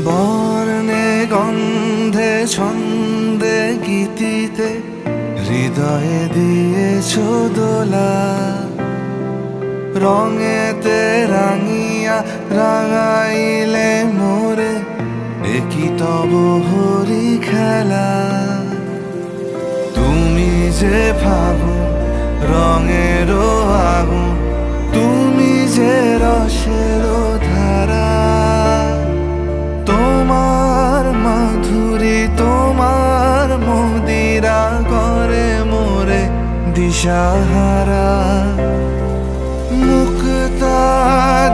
বর্ণে গন্ধে ছন্দে গীতিতে হৃদয়ে দিয়েছ দোলা, রঙেতে রাঙিয়া রাঙাইলে মোরে একই তব হরি খেলা। তুমি যে ফাগুন রঙেরও আগুন, তুমি যে রসেরও ধারা, তোমার মাধুরী তোমার মদিরা করে মোরে দিশাহারা। মুক্তা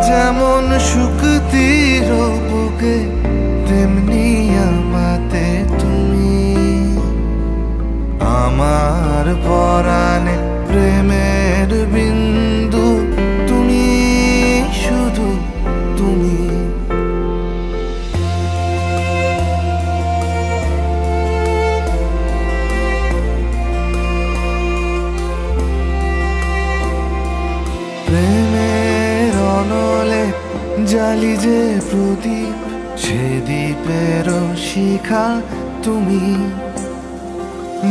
যেমন শুকতির বুকে, তেমনি আমাতে তুমি। আমার পরাণে প্রেমের বিন্দু, তুমি শুধু তুমি। প্রেমের অনলে জালি যে প্রদীপ, সে দ্বীপের শিখা তুমি।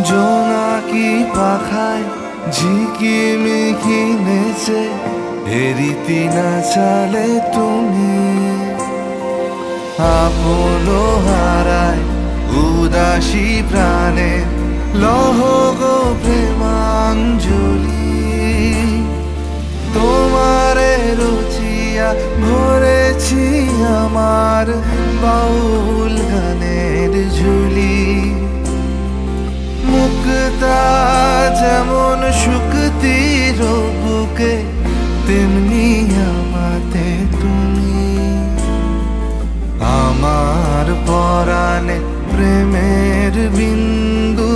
জোনাকি পাখায় ঝিকিমিকি নেচে এরিতি না চালে তুমি। আপন হারায় উদাসী প্রাণে লহ গো প্রেমাঞ্জলি। তোমারে রুচিয়া ভরেছি আমার বাউল গানের ঝুলি। মুক্তা যেমন শুকতির বুকে, তেমনি আমাতে তুমি। আমার পরাণে প্রেমের বিন্দু,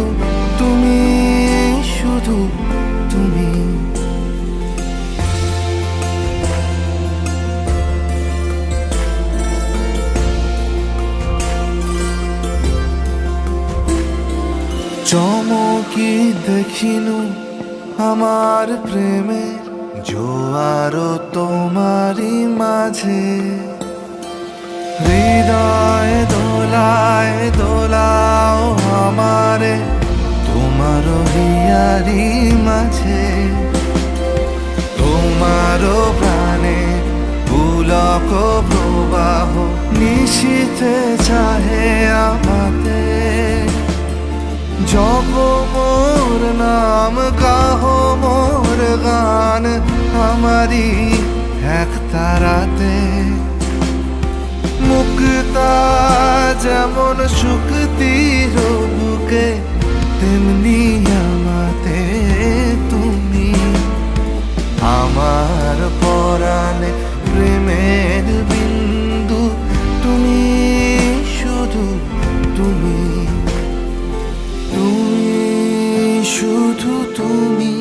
তুমি শুধু তুমি। চমকি দেখিনু আমার প্রেমের জোয়ার তোমারই মাঝে। হৃদয় দোলায় দোলাও আমারে তোমার হিয়ারি মাঝে। তোমার প্রাণে পুলক প্রবাহ নিশীথে চাহে আমাতে। জপ মোর নাম গাহ মোর গান আমারি এক তারাতে। মুক্তা যেমন শুকতির বুকে, তেমনি আমাতে তুমি। আমার পরাণে প্রেমের বিন্দু, তুমি শুধু তুমি। তুমি শুধু তুমি।